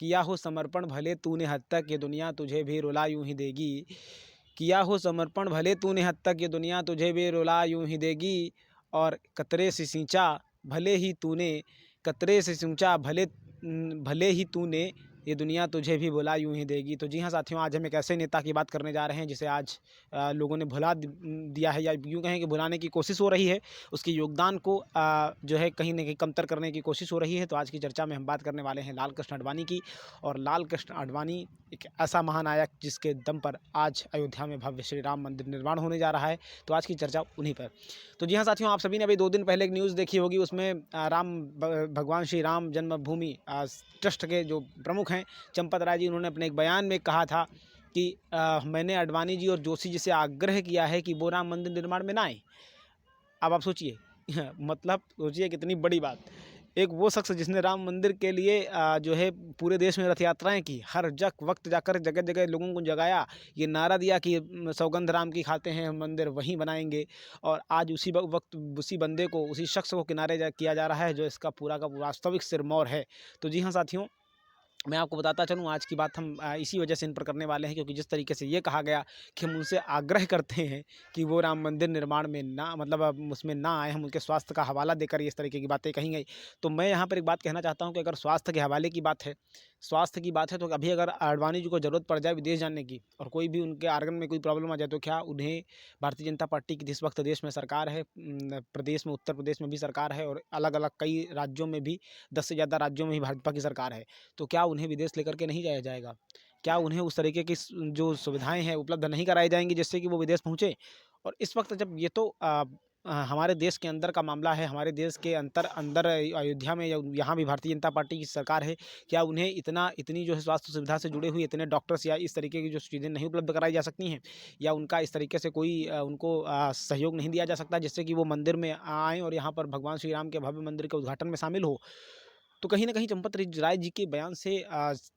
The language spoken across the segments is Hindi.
किया हो समर्पण भले तूने हद तक, ये दुनिया तुझे भी रुला यूं ही देगी। किया हो समर्पण भले तूने हद तक, ये दुनिया तुझे भी रुला यूं ही देगी। और कतरे से सींचा भले ही तूने, कतरे से सींचा भले ही तूने, ये दुनिया तुझे भी भुला यूं ही देगी। तो जी हाँ साथियों, आज हम एक ऐसे नेता की बात करने जा रहे हैं जिसे आज लोगों ने भुला दिया है, या यूँ कहें कि भुलाने की कोशिश हो रही है। उसके योगदान को जो है कहीं न कहीं कमतर करने की कोशिश हो रही है। तो आज की चर्चा में हम बात करने वाले हैं लाल कृष्ण आडवाणी की। और लाल कृष्ण आडवाणी एक ऐसा महानायक जिसके दम पर आज अयोध्या में भव्य श्री राम मंदिर निर्माण होने जा रहा है। तो आज की चर्चा उन्हीं पर। तो जी हाँ साथियों, आप सभी ने अभी 2 दिन पहले एक न्यूज़ देखी होगी। उसमें भगवान श्री राम जन्मभूमि ट्रस्ट के जो प्रमुख हैं चंपत राय जी, उन्होंने अपने एक बयान में कहा था कि मैंने आडवाणी जी और जोशी जी से आग्रह किया है कि वो राम मंदिर निर्माण में ना आए। अब आप सोचिए मतलब सोचिए कितनी बड़ी बात। एक वो शख्स जिसने राम मंदिर के लिए जो है पूरे देश में रथ यात्राएं की, हर वक्त जाकर जगह जगह लोगों को जगाया, ये नारा दिया कि सौगंध राम की खाते हैं, हम मंदिर वहीं बनाएंगे। और आज उसी वक्त उसी बंदे को, उसी शख्स को किनारे किया जा रहा है जो इसका पूरा का वास्तविक सिरमौर है। तो जी हाँ साथियों, मैं आपको बताता चलूँ, आज की बात हम इसी वजह से इन पर करने वाले हैं, क्योंकि जिस तरीके से ये कहा गया कि हम उनसे आग्रह करते हैं कि वो राम मंदिर निर्माण में ना, मतलब उसमें ना आए, हम उनके स्वास्थ्य का हवाला देकर इस तरीके की बातें कही गई। तो मैं यहाँ पर एक बात कहना चाहता हूँ कि अगर स्वास्थ्य के हवाले की बात है, स्वास्थ्य की बात है, तो अभी अगर आडवाणी जी को ज़रूरत पड़ जाए विदेश जाने की और कोई भी उनके आर्गन में कोई प्रॉब्लम आ जाए, तो क्या उन्हें भारतीय जनता पार्टी की जिस वक्त देश में सरकार है, प्रदेश में, उत्तर प्रदेश में भी सरकार है और अलग अलग कई राज्यों में भी, 10 से ज़्यादा राज्यों में भी भाजपा की सरकार है, तो क्या उन्हें विदेश लेकर के नहीं जाया जाएगा? क्या उन्हें उस तरीके की जो सुविधाएँ हैं उपलब्ध नहीं कराई जाएँगी जिससे कि वो विदेश पहुँचे? और इस वक्त जब ये तो हमारे देश के अंदर का मामला है, हमारे देश के अंदर अयोध्या में या यहाँ भी भारतीय जनता पार्टी की सरकार है, क्या उन्हें इतनी जो है स्वास्थ्य सुविधा से जुड़े हुए इतने डॉक्टर्स या इस तरीके की जो चीज़ें नहीं उपलब्ध कराई जा सकती हैं? या उनका इस तरीके से कोई उनको सहयोग नहीं दिया जा सकता जिससे कि वो मंदिर में आएँ और यहाँ पर भगवान श्री राम के भव्य मंदिर के उद्घाटन में शामिल हो? तो कहीं न कहीं चंपत राय जी के बयान से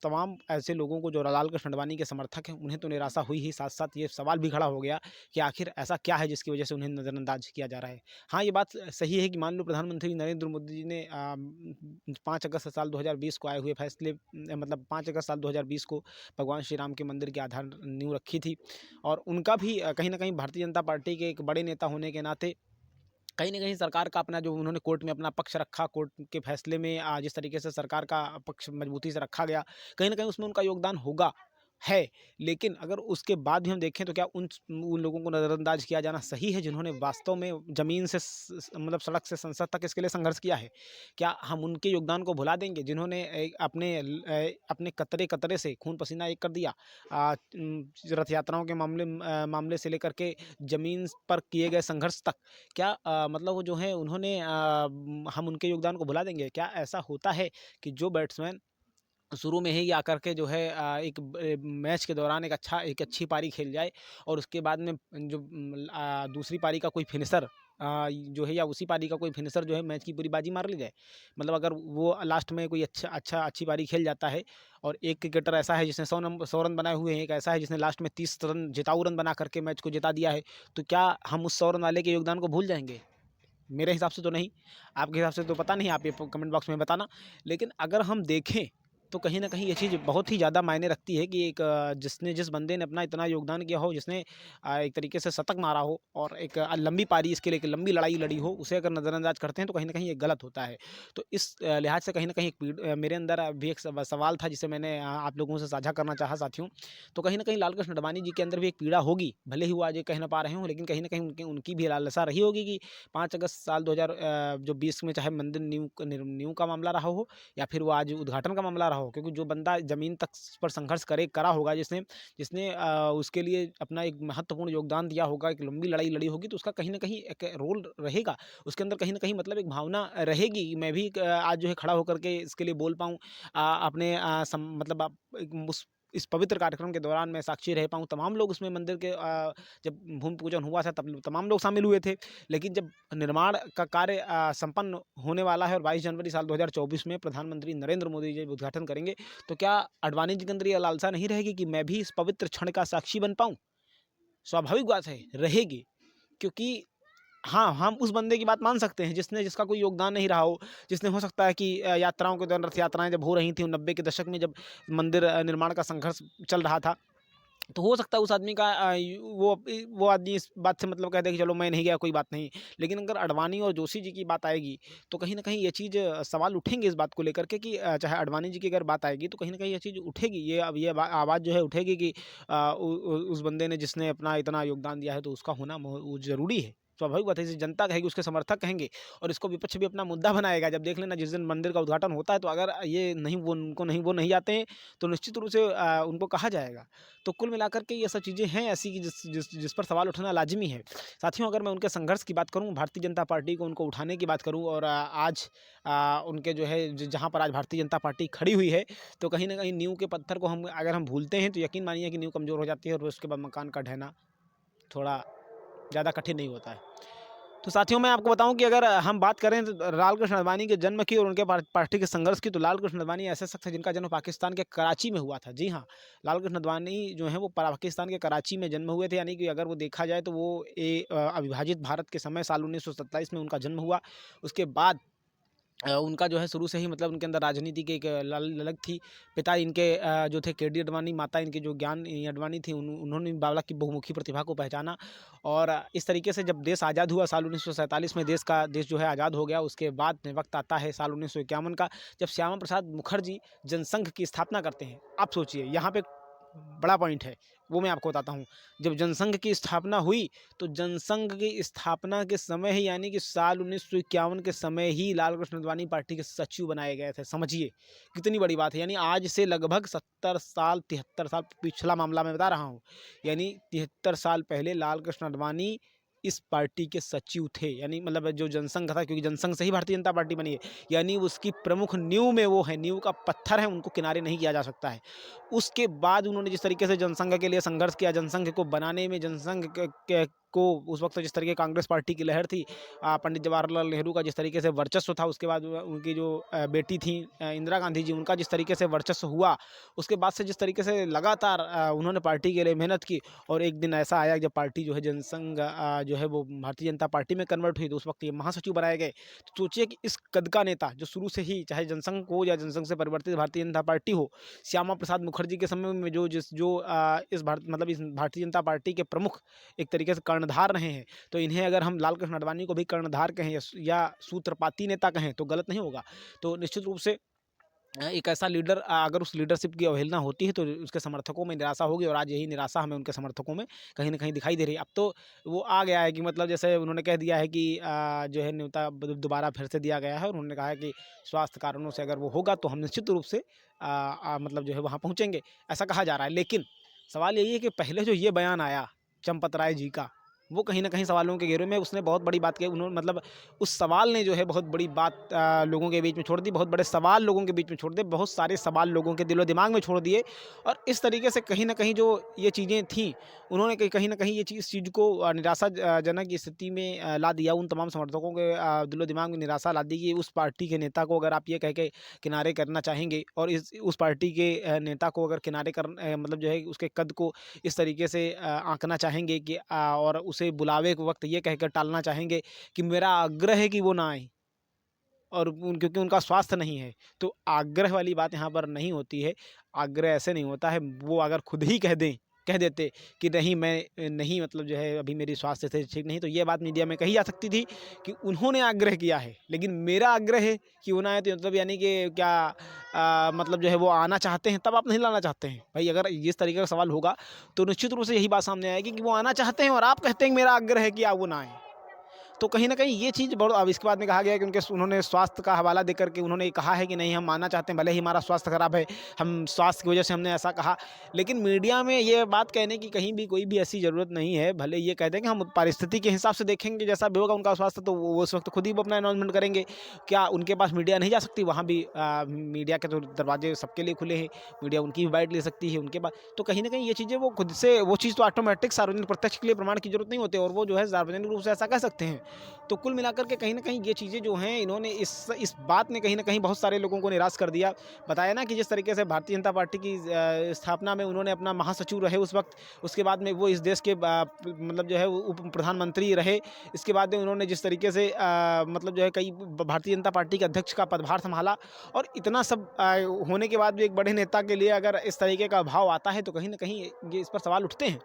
तमाम ऐसे लोगों को जो लाल कृष्ण आडवाणी के समर्थक हैं, उन्हें तो निराशा हुई ही, साथ-साथ ये सवाल भी खड़ा हो गया कि आखिर ऐसा क्या है जिसकी वजह से उन्हें नज़रअंदाज किया जा रहा है। हाँ, ये बात सही है कि मान लो प्रधानमंत्री नरेंद्र मोदी जी ने 5 अगस्त साल 2020 को आए हुए फैसले, मतलब 5 अगस्त साल 2020 को भगवान श्री राम के मंदिर की आधार नींव रखी थी। और उनका भी कहीं न कहीं भारतीय जनता पार्टी के एक बड़े नेता होने के नाते कहीं न कहीं सरकार का अपना जो उन्होंने कोर्ट में अपना पक्ष रखा, कोर्ट के फैसले में जिस तरीके से सरकार का पक्ष मजबूती से रखा गया, कहीं न कहीं उसमें उनका योगदान होगा, है। लेकिन अगर उसके बाद भी हम देखें तो क्या उन लोगों को नज़रअंदाज किया जाना सही है जिन्होंने वास्तव में ज़मीन से मतलब सड़क से संसद तक इसके लिए संघर्ष किया है? क्या हम उनके योगदान को भुला देंगे जिन्होंने अपने कतरे-कतरे से खून-पसीना एक कर दिया? रथ यात्राओं के मामले से लेकर के ज़मीन पर किए गए संघर्ष तक। क्या मतलब वो जो है उन्होंने हम उनके योगदान को भुला देंगे? क्या ऐसा होता है कि जो बैट्समैन शुरू में ही आकर के जो है मैच के दौरान एक अच्छी पारी खेल जाए और उसके बाद में जो दूसरी पारी का कोई फिनिशर जो है, या उसी पारी का कोई फिनिशर जो है मैच की पूरी बाजी मार ले जाए? मतलब अगर वो लास्ट में कोई अच्छी पारी खेल जाता है और एक क्रिकेटर ऐसा है जिसने 100 रन बनाए हुए हैं, एक ऐसा है जिसने लास्ट में 30 रन जिताऊ रन बना करके मैच को जिता दिया है, तो क्या हम उस 100 रन वाले के योगदान को भूल जाएँगे? मेरे हिसाब से तो नहीं, आपके हिसाब से तो पता नहीं, आप ये प कमेंट बॉक्स में बताना। लेकिन अगर हम देखें, तो कहीं न कहीं ये चीज़ बहुत ही ज़्यादा मायने रखती है कि एक जिस बंदे ने अपना इतना योगदान किया हो, जिसने एक तरीके से शतक मारा हो और एक लंबी पारी इसके लिए एक लंबी लड़ाई लड़ी हो, उसे अगर नज़रअंदाज करते हैं तो कहीं न कहीं ये गलत होता है। तो इस लिहाज से कहीं न कहीं मेरे अंदर भी एक सवाल था जिसे मैंने आप लोगों से साझा करना चाहा साथियों। तो कहीं न कहीं लाल कृष्ण आडवाणी जी के अंदर भी एक पीड़ा होगी, भले ही वो आज ये कह ना पा रहे हों, लेकिन कहीं न कहीं उनकी भी लालसा रही होगी कि 5 अगस्त साल 2020 में चाहे मंदिर नींव का मामला रहा हो या फिर वो आज उद्घाटन का मामला रहा हो, क्योंकि जो बंदा ज़मीन तक पर संघर्ष करा होगा, जिसने जिसने उसके लिए अपना एक महत्वपूर्ण योगदान दिया होगा, एक लंबी लड़ाई लड़ी होगी, तो उसका कहीं न कहीं एक रोल रहेगा। उसके अंदर कहीं न कहीं मतलब एक भावना रहेगी कि मैं भी आज जो है खड़ा होकर के इसके लिए बोल पाऊँ। अपने मतलब एक इस पवित्र कार्यक्रम के दौरान मैं साक्षी रह पाऊँ। तमाम लोग उसमें मंदिर के जब भूमि पूजन हुआ था तब तमाम लोग शामिल हुए थे। लेकिन जब निर्माण का कार्य संपन्न होने वाला है और 22 जनवरी साल 2024 में प्रधानमंत्री नरेंद्र मोदी जी उद्घाटन करेंगे, तो क्या आडवाणी जी के अंदर ये लालसा नहीं रहेगी कि मैं भी इस पवित्र क्षण का साक्षी बन पाऊँ? स्वाभाविक बात है, रहेगी। क्योंकि हाँ, हम उस बंदे की बात मान सकते हैं जिसका कोई योगदान नहीं रहा हो, जिसने हो सकता है कि यात्राओं के दौरान रथ यात्राएँ जब हो रही थी 90 के दशक में जब मंदिर निर्माण का संघर्ष चल रहा था, तो हो सकता है उस आदमी का वो आदमी इस बात से मतलब कहता है कि चलो मैं नहीं गया कोई बात नहीं। लेकिन अगर अडवाणी और जोशी जी की बात आएगी तो कहीं न कहीं ये चीज़ सवाल उठेंगे इस बात को लेकर के कि चाहे अडवाणी जी की अगर बात आएगी तो कहीं न कहीं ये चीज़ उठेगी। ये अब ये आवाज़ जो है उठेगी कि उस बंदे ने जिसने अपना इतना योगदान दिया है तो उसका होना वो ज़रूरी है। स्वाभाविक बात है, इसे जनता कहेगी, उसके समर्थक कहेंगे और इसको विपक्ष भी अपना मुद्दा बनाएगा। जब देख लेना जिस दिन मंदिर का उद्घाटन होता है तो अगर ये नहीं वो नहीं जाते हैं तो निश्चित रूप से उनको कहा जाएगा। तो कुल मिलाकर के ये सब चीज़ें हैं ऐसी कि जिस पर सवाल उठाना लाज़मी है। साथियों, अगर मैं उनके संघर्ष की बात करूँ, भारतीय जनता पार्टी को उनको उठाने की बात करूँ और आज उनके जो है जहाँ पर आज भारतीय जनता पार्टी खड़ी हुई है, तो कहीं न कहीं नींव के पत्थर को अगर हम भूलते हैं तो यकीन मानिए कि नींव कमज़ोर हो जाती है और उसके बाद मकान का ढहना थोड़ा ज़्यादा कठिन नहीं होता है। तो साथियों, मैं आपको बताऊं कि अगर हम बात करें तो लाल कृष्ण अडवाणी के जन्म की और उनके पार्टी के संघर्ष की, तो लाल कृष्ण अडवाणी ऐसे शख्स हैं जिनका जन्म पाकिस्तान के कराची में हुआ था। जी हाँ, लाल कृष्ण अडवाणी जो है वो पाकिस्तान के कराची में जन्म हुए थे। यानी कि अगर वो देखा जाए तो वो अविभाजित भारत के समय साल 1927 में उनका जन्म हुआ। उसके बाद उनका जो है शुरू से ही मतलब उनके अंदर राजनीति की एक ललक थी। पिता इनके जो थे के.डी. अडवाणी, माता इनकी जो ज्ञानी अडवाणी थी, उन्होंने बालक की बहुमुखी प्रतिभा को पहचाना और इस तरीके से जब देश आज़ाद हुआ साल 1947 में, देश जो है आज़ाद हो गया। उसके बाद में वक्त आता है साल 1951 का, जब श्यामा प्रसाद मुखर्जी जनसंघ की स्थापना करते हैं। आप सोचिए, यहाँ पे बड़ा पॉइंट है, वो मैं आपको बताता हूँ। जब जनसंघ की स्थापना हुई तो जनसंघ की स्थापना के समय ही, यानी कि साल 1951 के समय ही लाल कृष्ण अडवाणी पार्टी के सचिव बनाए गए थे। समझिए कितनी बड़ी बात है। यानी आज से लगभग 70 साल 73 साल पिछला मामला मैं बता रहा हूँ। यानी 73 साल पहले लाल कृष्ण अडवाणी इस पार्टी के सचिव थे। यानी मतलब जो जनसंघ था, क्योंकि जनसंघ से ही भारतीय जनता पार्टी बनी है, यानी उसकी प्रमुख नींव में वो है, नींव का पत्थर है, उनको किनारे नहीं किया जा सकता है। उसके बाद उन्होंने जिस तरीके से जनसंघ के लिए संघर्ष किया, जनसंघ को बनाने में, जनसंघ को उस वक्त जिस तरीके कांग्रेस पार्टी की लहर थी, पंडित जवाहरलाल नेहरू का जिस तरीके से वर्चस्व था, उसके बाद उनकी जो बेटी थी इंदिरा गांधी जी, उनका जिस तरीके से वर्चस्व हुआ, उसके बाद से जिस तरीके से लगातार उन्होंने पार्टी के लिए मेहनत की और एक दिन ऐसा आया जब पार्टी जो है जनसंघ जो है वो भारतीय जनता पार्टी में कन्वर्ट हुई, तो उस वक्त ये महासचिव बनाए गए। तो सोचिए कि इस कद का नेता जो शुरू से ही, चाहे जनसंघ हो या जनसंघ से परिवर्तित भारतीय जनता पार्टी हो, श्यामा प्रसाद मुखर्जी के समय में इस भारतीय जनता पार्टी के प्रमुख एक तरीके से कर्णधार रहे हैं, तो इन्हें अगर हम लाल कृष्ण अडवाणी को भी कर्णधार कहें या सूत्रपाती नेता कहें तो गलत नहीं होगा। तो निश्चित रूप से एक ऐसा लीडर, अगर उस लीडरशिप की अवहेलना होती है तो उसके समर्थकों में निराशा होगी और आज यही निराशा हमें उनके समर्थकों में कहीं न कहीं दिखाई दे रही है। अब तो वो आ गया है कि मतलब जैसे उन्होंने कह दिया है कि जो है न्योता दोबारा फिर से दिया गया है और उन्होंने कहा है कि स्वास्थ्य कारणों से अगर वो होगा तो हम निश्चित रूप से मतलब जो है वहाँ पहुँचेंगे, ऐसा कहा जा रहा है। लेकिन सवाल यही है कि पहले जो ये बयान आया चंपत राय जी का, वो कहीं न कहीं सवालों के घेरे में, उसने बहुत बड़ी बात कही। उन्होंने मतलब उस सवाल ने जो है बहुत बड़ी बात लोगों के बीच में छोड़ दी, बहुत बड़े सवाल लोगों के बीच में छोड़ दिए, बहुत सारे सवाल लोगों के दिलो दिमाग में छोड़ दिए और इस तरीके से कहीं न कहीं जो ये चीज़ें थीं, उन्होंने कहीं न कहीं इस चीज़ को निराशाजनक स्थिति में ला दिया। उन तमाम समर्थकों के दिलो दिमाग में निराशा ला दी कि उस पार्टी के नेता को अगर आप ये कह के किनारे करना चाहेंगे और उस पार्टी के नेता को अगर किनारे मतलब जो है उसके कद को इस तरीके से आँकना चाहेंगे कि और उसे बुलावे के वक्त ये कहकर टालना चाहेंगे कि मेरा आग्रह है कि वो ना आए और क्योंकि उनका स्वास्थ्य नहीं है, तो आग्रह वाली बात यहाँ पर नहीं होती है। आग्रह ऐसे नहीं होता है, वो अगर खुद ही कह देते कि नहीं मैं नहीं, मतलब जो है अभी मेरी स्वास्थ्य स्थिति ठीक नहीं, तो ये बात मीडिया में कही जा सकती थी कि उन्होंने आग्रह किया है। लेकिन मेरा आग्रह है कि वो ना आए, तो मतलब यानी कि क्या मतलब जो है वो आना चाहते हैं तब आप नहीं लाना चाहते हैं। भाई अगर इस तरीके का सवाल होगा तो निश्चित रूप से यही बात सामने आएगी कि वो आना चाहते हैं और आप कहते हैं कि मेरा आग्रह है कि आप वो ना आए। तो कहीं न कहीं ये चीज़ बहुत, अब इसके बाद में कहा गया है कि उन्होंने स्वास्थ्य का हवाला देकर के उन्होंने कहा है कि नहीं हम मानना चाहते हैं, भले ही हमारा स्वास्थ्य खराब है, हम स्वास्थ्य की वजह से हमने ऐसा कहा। लेकिन मीडिया में ये बात कहने की कहीं भी कोई भी ऐसी ज़रूरत नहीं है। भले ये कह दें कि हम परिस्थिति के हिसाब से देखेंगे, जैसा भी होगा उनका स्वास्थ्य तो वो उस वक्त खुद ही वो अपना अनाउंसमेंट करेंगे। क्या उनके पास मीडिया नहीं जा सकती? वहाँ भी मीडिया के तो दरवाजे सबके लिए खुले हैं, मीडिया उनकी भी बाइट ले सकती है उनके पास। तो कहीं न कहीं ये चीज़ें वो खुद से, वो चीज़ तो ऑटोमेटिक सार्वजनिक प्रत्यक्ष के लिए प्रमाण की ज़रूरत नहीं होती और वो जो है सार्वजनिक रूप से ऐसा कह सकते हैं। तो कुल मिलाकर के कहीं न कहीं ये चीज़ें जो हैं इन्होंने इस बात ने कहीं न कहीं बहुत सारे लोगों को निराश कर दिया। बताया ना कि जिस तरीके से भारतीय जनता पार्टी की स्थापना में उन्होंने अपना महासचिव रहे उस वक़्त, उसके बाद में वो इस देश के मतलब जो है उप प्रधानमंत्री रहे। इसके बाद में उन्होंने जिस तरीके से मतलब जो है कई भारतीय जनता पार्टी के अध्यक्ष का पदभार सँभाला और इतना सब होने के बाद भी एक बड़े नेता के लिए अगर इस तरीके का भाव आता है तो कहीं न कहीं ये इस पर सवाल उठते हैं।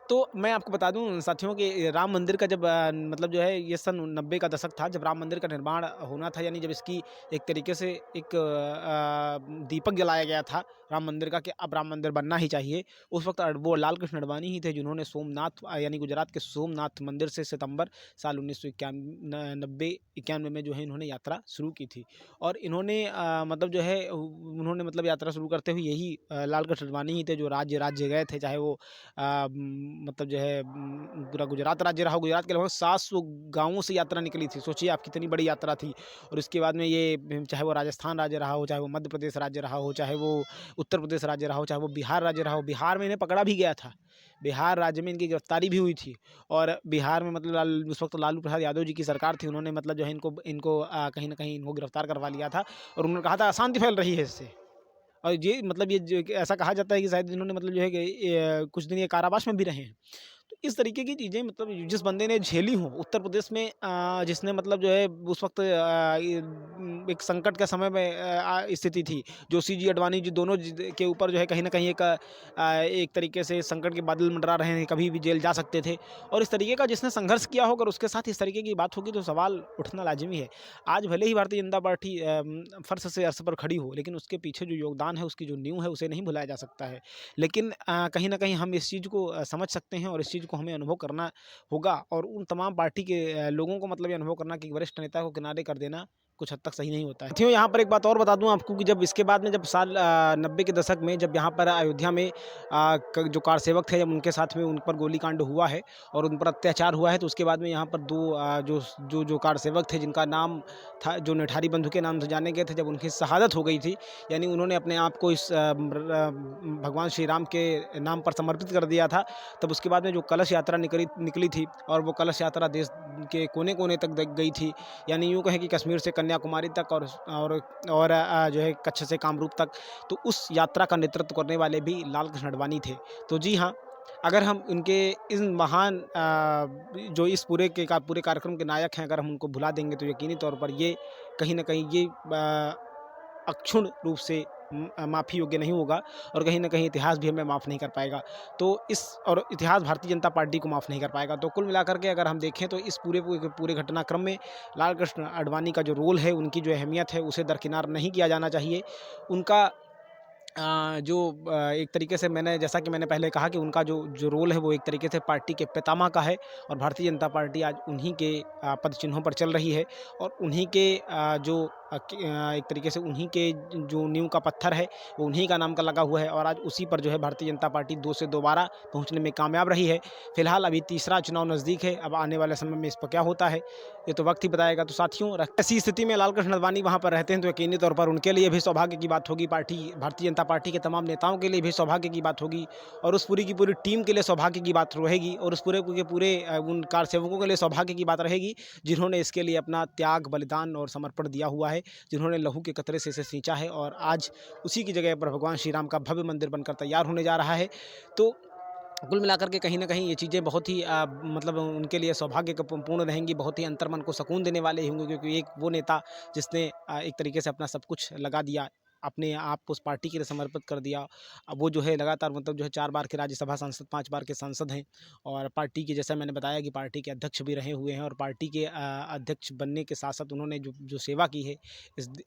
तो मैं आपको बता दूँ साथियों कि राम मंदिर का जब मतलब जो है ये सन 90 का दशक था, जब राम मंदिर का निर्माण होना था, यानी जब इसकी एक तरीके से एक दीपक जलाया गया था राम मंदिर का कि अब राम मंदिर बनना ही चाहिए। उस वक़्त वो लाल कृष्ण अडवाणी ही थे जिन्होंने सोमनाथ यानी गुजरात के सोमनाथ मंदिर से सितंबर साल 1991 में जो है इन्होंने यात्रा शुरू की थी। और इन्होंने मतलब जो है उन्होंने मतलब यात्रा शुरू करते हुए यही लाल कृष्ण अडवाणी ही थे जो राज्य गए थे, चाहे वो मतलब जो है पूरा गुजरात राज्य रहा हो। गुजरात के लगभग 700 गाँवों से यात्रा निकली थी। सोचिए आप कितनी बड़ी यात्रा थी। और इसके बाद में ये चाहे वो राजस्थान राज्य रहा हो, चाहे वो मध्य प्रदेश राज्य रहा हो, चाहे वो उत्तर प्रदेश राज्य रहा हो, चाहे वो बिहार राज्य रहा हो। बिहार में इन्हें पकड़ा भी गया था। बिहार राज्य में इनकी गिरफ्तारी भी हुई थी। और बिहार में मतलब उस वक़्त लालू प्रसाद यादव जी की सरकार थी। उन्होंने मतलब जो है इनको कहीं न कहीं इनको गिरफ्तार करवा लिया था और उन्होंने कहा था अशांति फैल रही है इससे। और ये मतलब ये जो ऐसा कहा जाता है कि शायद इन्होंने मतलब जो है कि कुछ दिन ये कारावास में भी रहे हैं। तो इस तरीके की चीज़ें मतलब जिस बंदे ने झेली हों उत्तर प्रदेश में, जिसने मतलब जो है उस वक़्त एक संकट के समय में स्थिति थी। जोशी जी, अडवाणी जी दोनों के ऊपर जो है कहीं न कहीं एक तरीके से संकट के बादल मंडरा रहे हैं, कभी भी जेल जा सकते थे। और इस तरीके का जिसने संघर्ष किया हो अगर उसके साथ इस तरीके की बात होगी तो सवाल उठना लाज़मी है। आज भले ही भारतीय जनता पार्टी फर्श से अर्श पर खड़ी हो, लेकिन उसके पीछे जो योगदान है, उसकी जो नींव है, उसे नहीं भुलाया जा सकता है। लेकिन कहीं न कहीं हम इस चीज़ को समझ सकते हैं और इस चीज़ को हमें अनुभव करना होगा और उन तमाम पार्टी के लोगों को मतलब ये अनुभव करना कि वरिष्ठ नेता को किनारे कर देना कुछ हद तक सही नहीं होता है। साथियों, यहाँ पर एक बात और बता दूँ आपको कि जब इसके बाद में जब साल 90 के दशक में जब यहाँ पर अयोध्या में जो कारसेवक थे, जब उनके साथ में उन पर गोलीकांड हुआ है और उन पर अत्याचार हुआ है, तो उसके बाद में यहाँ पर 2 जो कारसेवक थे जिनका नाम था, जो निठारी बंधु के नाम से जाने गए थे, जब उनकी शहादत हो गई थी, यानी उन्होंने अपने आप को इस भगवान श्री राम के नाम पर समर्पित कर दिया था। तब उसके बाद में जो कलश यात्रा निकली थी और वो कलश यात्रा देश के कोने-कोने तक गई थी। यानी यूँ कहें कि कश्मीर से कन्याकुमारी तक और जो है कच्छ से कामरूप तक। तो उस यात्रा का नेतृत्व करने वाले भी लाल कृष्ण अडवाणी थे। तो जी हाँ, अगर हम इनके इन महान जो इस पूरे कार्यक्रम के नायक हैं, अगर हम उनको भुला देंगे तो यकीनी तौर पर ये कहीं न कहीं ये अक्षुण्ण रूप से माफ़ी योग्य नहीं होगा और कहीं न कहीं इतिहास भी हमें माफ़ नहीं कर पाएगा। तो और इतिहास भारतीय जनता पार्टी को माफ़ नहीं कर पाएगा। तो कुल मिलाकर के अगर हम देखें तो इस पूरे घटनाक्रम में लाल कृष्ण अडवाणी का जो रोल है, उनकी जो अहमियत है, उसे दरकिनार नहीं किया जाना चाहिए। उनका जो एक तरीके से जैसा कि मैंने पहले कहा कि उनका जो रोल है वो एक तरीके से पार्टी के पितामह का है और भारतीय जनता पार्टी आज उन्हीं के पद चिन्हों पर चल रही है और उन्हीं के एक तरीके से उन्हीं के जो नींव का पत्थर है वो उन्हीं का नाम का लगा हुआ है और आज उसी पर जो है भारतीय जनता पार्टी 2 से दोबारा पहुंचने में कामयाब रही है। फिलहाल अभी तीसरा चुनाव नज़दीक है, अब आने वाले समय में इस पर क्या होता है ये तो वक्त ही बताएगा। तो साथियों, ऐसी स्थिति में लाल कृष्ण अडवाणी वहाँ पर रहते हैं तो यकीनी तौर पर उनके लिए भी सौभाग्य की बात होगी, भारतीय जनता पार्टी के तमाम नेताओं के लिए भी सौभाग्य की बात होगी और उस पूरी की पूरी टीम के लिए सौभाग्य की बात रहेगी और उस पूरे के पूरे उन कारसेवकों के लिए सौभाग्य की बात रहेगी जिन्होंने इसके लिए अपना त्याग, बलिदान और समर्पण दिया हुआ है, जिन्होंने लहू के कतरे से इसे सींचा है और आज उसी की जगह पर भगवान श्री राम का भव्य मंदिर बनकर तैयार होने जा रहा है। तो कुल मिलाकर के कहीं न कहीं ये चीज़ें बहुत ही मतलब उनके लिए सौभाग्य क पूर्ण रहेंगी, बहुत ही अंतर्मन को सुकून देने वाले होंगे क्योंकि एक वो नेता जिसने एक तरीके से अपना सब कुछ लगा दिया, अपने आप को उस पार्टी के लिए समर्पित कर दिया। अब वो जो है लगातार मतलब जो है 4 बार के राज्यसभा सांसद, 5 बार के सांसद हैं और पार्टी के, जैसा मैंने बताया कि पार्टी के अध्यक्ष भी रहे हुए हैं और पार्टी के अध्यक्ष बनने के साथ-साथ उन्होंने जो सेवा की है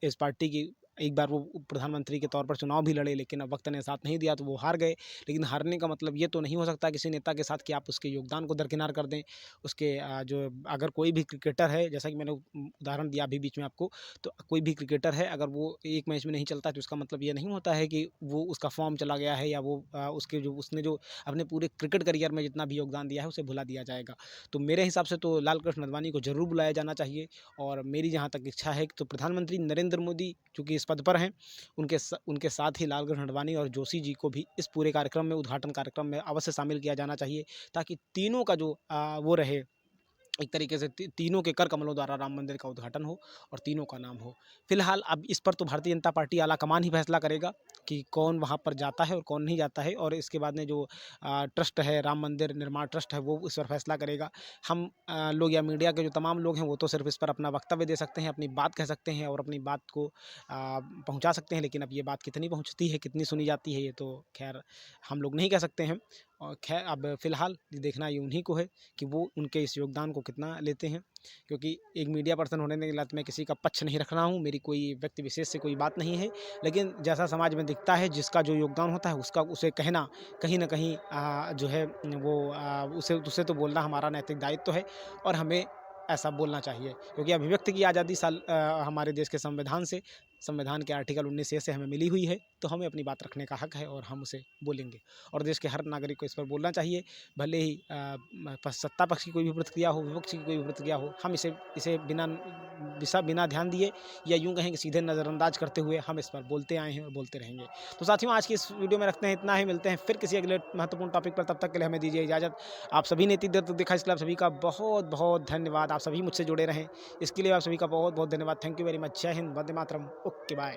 इस पार्टी की। एक बार वो प्रधानमंत्री के तौर पर चुनाव भी लड़े लेकिन अब वक़्त ने साथ नहीं दिया तो वो हार गए। लेकिन हारने का मतलब ये तो नहीं हो सकता किसी नेता के साथ कि आप उसके योगदान को दरकिनार कर दें। उसके जो अगर कोई भी क्रिकेटर है, जैसा कि मैंने उदाहरण दिया अभी बीच में आपको, तो कोई भी क्रिकेटर है अगर वो एक मैच में नहीं चलता तो इसका मतलब ये नहीं होता है कि वो उसका फ़ॉर्म चला गया है या वो उसने जो अपने पूरे क्रिकेट करियर में जितना भी योगदान दिया है उसे भुला दिया जाएगा। तो मेरे हिसाब से तो लाल कृष्ण अडवाणी को ज़रूर बुलाया जाना चाहिए और मेरी जहाँ तक इच्छा है तो प्रधानमंत्री नरेंद्र मोदी चूँकि इस पद पर हैं, उनके साथ ही लाल कृष्ण अडवाणी और जोशी जी को भी इस पूरे कार्यक्रम में, उद्घाटन कार्यक्रम में अवश्य शामिल किया जाना चाहिए ताकि तीनों का जो वो रहे एक तरीके से तीनों के कर कमलों द्वारा राम मंदिर का उद्घाटन हो और तीनों का नाम हो। फिलहाल अब इस पर तो भारतीय जनता पार्टी आला कमान ही फैसला करेगा कि कौन वहाँ पर जाता है और कौन नहीं जाता है, और इसके बाद में जो ट्रस्ट है, राम मंदिर निर्माण ट्रस्ट है, वो इस पर फैसला करेगा। हम लोग या मीडिया के जो तमाम लोग हैं वो तो सिर्फ इस पर अपना वक्तव्य दे सकते हैं, अपनी बात कह सकते हैं और अपनी बात को पहुँचा सकते हैं, लेकिन अब ये बात कितनी पहुँचती है, कितनी सुनी जाती है, ये तो खैर हम लोग नहीं कह सकते हैं। और खैर अब फिलहाल देखना ये उन्हीं को है कि वो उनके इस योगदान को कितना लेते हैं, क्योंकि एक मीडिया पर्सन होने के नाते मैं किसी का पक्ष नहीं रख रहा हूँ, मेरी कोई व्यक्ति विशेष से कोई बात नहीं है, लेकिन जैसा समाज में दिखता है, जिसका जो योगदान होता है उसका उसे कहना कहीं न कहीं जो है वो उसे तो बोलना हमारा नैतिक दायित्व है और हमें ऐसा बोलना चाहिए, क्योंकि अभिव्यक्ति की आज़ादी हमारे देश के संविधान के आर्टिकल 19 ए से हमें मिली हुई है, तो हमें अपनी बात रखने का हक है और हम उसे बोलेंगे और देश के हर नागरिक को इस पर बोलना चाहिए। भले ही सत्ता पक्ष की कोई भी प्रतिक्रिया हो, विपक्ष की कोई भी प्रतिक्रिया हो, हम इसे बिना ध्यान दिए या यूँ कहें कि सीधे नज़रअंदाज करते हुए हम इस पर बोलते आए हैं और बोलते रहेंगे। तो साथियों, आज की इस वीडियो में रखते हैं इतना ही, मिलते हैं फिर किसी अगले महत्वपूर्ण टॉपिक पर, तब तक के लिए हमें दीजिए इजाज़त। आप सभी ने इतनी देर तक देखा, इसके लिए आप सभी का बहुत बहुत धन्यवाद। आप सभी मुझसे जुड़े रहें, इसके लिए आप सभी का बहुत बहुत धन्यवाद। Thank you very much. जय हिंद, वंदे मातरम। Okay, bye.